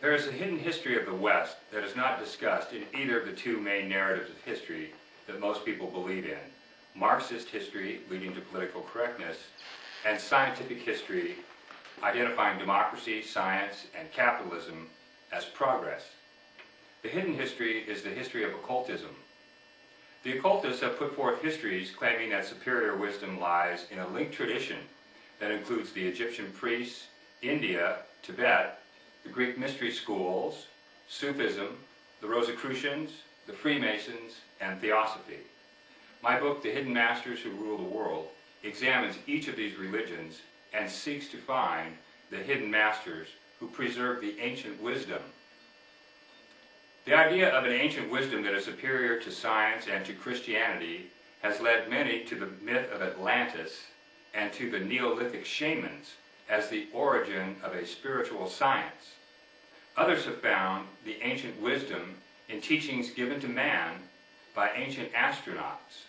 There is a hidden history of the West that is not discussed in either of the two main narratives of history that most people believe in: Marxist history leading to political correctness, and scientific history identifying democracy, science, and capitalism as progress. The hidden history is the history of occultism. The occultists have put forth histories claiming that superior wisdom lies in a linked tradition that includes the Egyptian priests, India, Tibet, the Greek mystery schools, Sufism, the Rosicrucians, the Freemasons, and Theosophy. My book, The Hidden Masters Who Rule the World, examines each of these religions and seeks to find the hidden masters who preserve the ancient wisdom. The idea of an ancient wisdom that is superior to science and to Christianity has led many to the myth of Atlantis and to the Neolithic shamans as the origin of a spiritual science. Others have found the ancient wisdom in teachings given to man by ancient astronauts.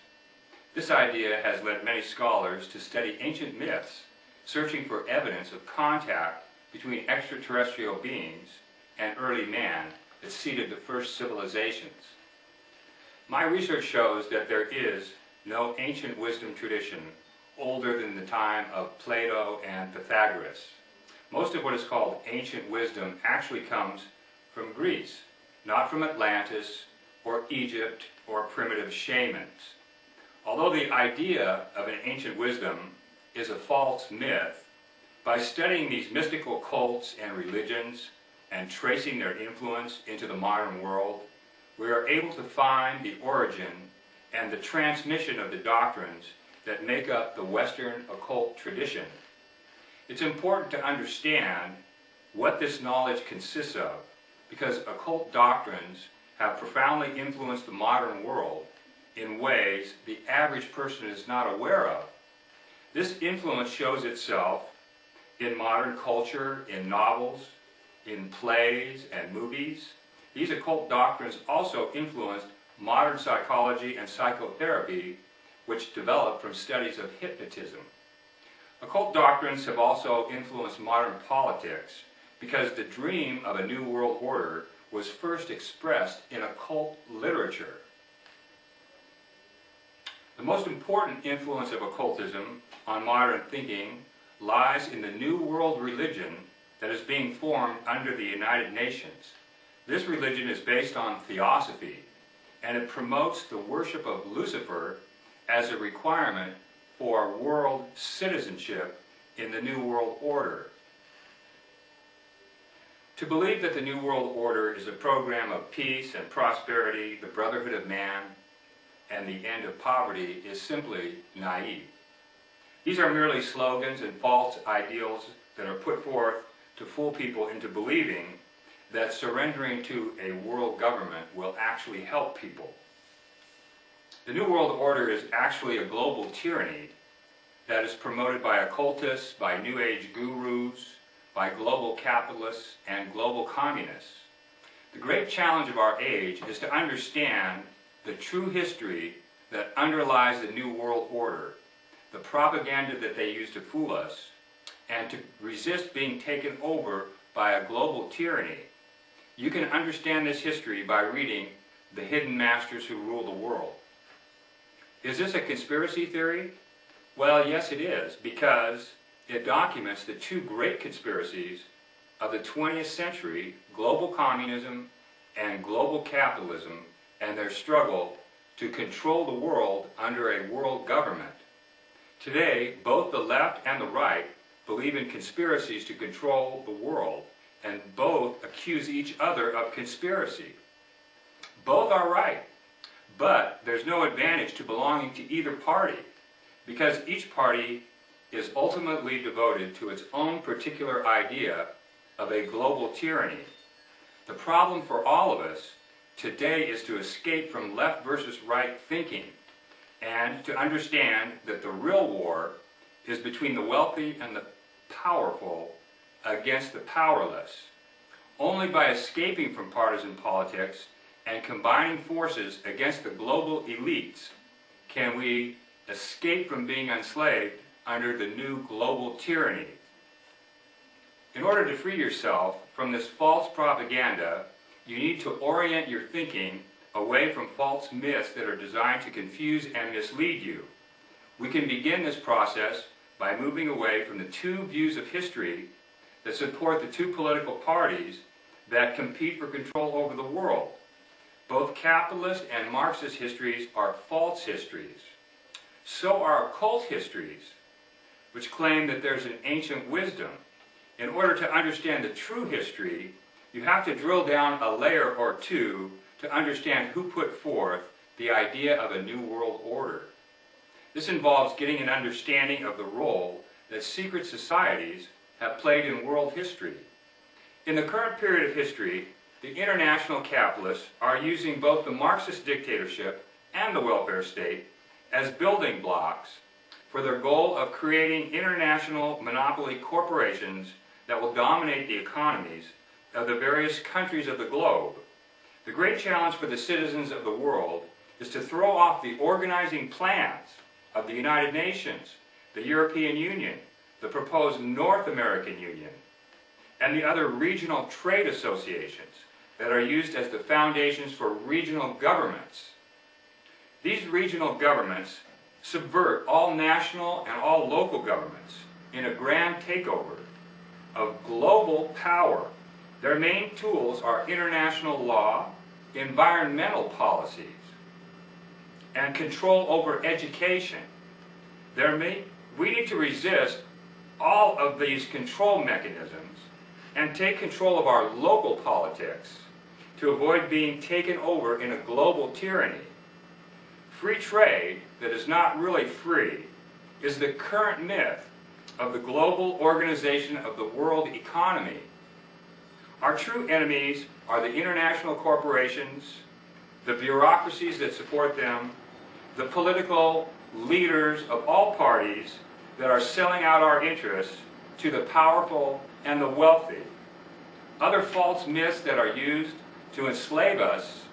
This idea has led many scholars to study ancient myths, searching for evidence of contact between extraterrestrial beings and early man that seeded the first civilizations. My research shows that there is no ancient wisdom tradition older than the time of Plato and Pythagoras. Most of what is called ancient wisdom actually comes from Greece, not from Atlantis or Egypt or primitive shamans. Although the idea of an ancient wisdom is a false myth, by studying these mystical cults and religions and tracing their influence into the modern world, we are able to find the origin and the transmission of the doctrines that make up the Western occult tradition. It's important to understand what this knowledge consists of, because occult doctrines have profoundly influenced the modern world in ways the average person is not aware of. This influence shows itself in modern culture, in novels, in plays and movies. These occult doctrines also influenced modern psychology and psychotherapy, which developed from studies of hypnotism. Occult doctrines have also influenced modern politics because the dream of a new world order was first expressed in occult literature. The most important influence of occultism on modern thinking lies in the New World religion that is being formed under the United Nations. This religion is based on theosophy, and it promotes the worship of Lucifer as a requirement for world citizenship in the New World Order. To believe that the New World Order is a program of peace and prosperity, the brotherhood of man, and the end of poverty is simply naive. These are merely slogans and false ideals that are put forth to fool people into believing that surrendering to a world government will actually help people. The New World Order is actually a global tyranny that is promoted by occultists, by New Age gurus, by global capitalists, and global communists. The great challenge of our age is to understand the true history that underlies the New World Order, the propaganda that they use to fool us, and to resist being taken over by a global tyranny. You can understand this history by reading The Hidden Masters Who Rule the World. Is this a conspiracy theory? Well, yes it is, because it documents the two great conspiracies of the 20th century, global communism and global capitalism, and their struggle to control the world under a world government. Today, both the left and the right believe in conspiracies to control the world, and both accuse each other of conspiracy. Both are right, but there's no advantage to belonging to either party, because each party is ultimately devoted to its own particular idea of a global tyranny. The problem for all of us today is to escape from left versus right thinking, and to understand that the real war is between the wealthy and the powerful against the powerless. Only by escaping from partisan politics and combining forces against the global elites can we escape from being enslaved under the new global tyranny. In order to free yourself from this false propaganda, you need to orient your thinking away from false myths that are designed to confuse and mislead you. We can begin this process by moving away from the two views of history that support the two political parties that compete for control over the world. Both capitalist and Marxist histories are false histories. So are occult histories, which claim that there's an ancient wisdom. In order to understand the true history, you have to drill down a layer or two to understand who put forth the idea of a new world order. This involves getting an understanding of the role that secret societies have played in world history. In the current period of history, the international capitalists are using both the Marxist dictatorship and the welfare state as building blocks for their goal of creating international monopoly corporations that will dominate the economies of the various countries of the globe. The great challenge for the citizens of the world is to throw off the organizing plans of the United Nations, the European Union, the proposed North American Union, and the other regional trade associations that are used as the foundations for regional governments. These regional governments subvert all national and all local governments in a grand takeover of global power. Their main tools are international law, environmental policies, and control over education. We need to resist all of these control mechanisms and take control of our local politics to avoid being taken over in a global tyranny. Free trade that is not really free is the current myth of the global organization of the world economy. Our true enemies are the international corporations, the bureaucracies that support them, the political leaders of all parties that are selling out our interests to the powerful and the wealthy. Other false myths that are used to enslave us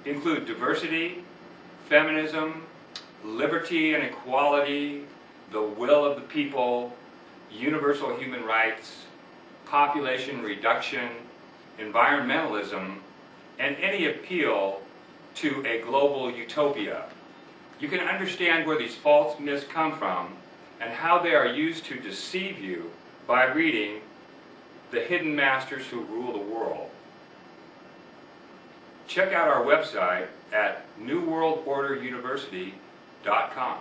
include diversity, feminism, liberty and equality, the will of the people, universal human rights, population reduction, environmentalism, and any appeal to a global utopia. You can understand where these false myths come from and how they are used to deceive you by reading The Hidden Masters Who Rule the World. Check out our website at newworldorderuniversity.com.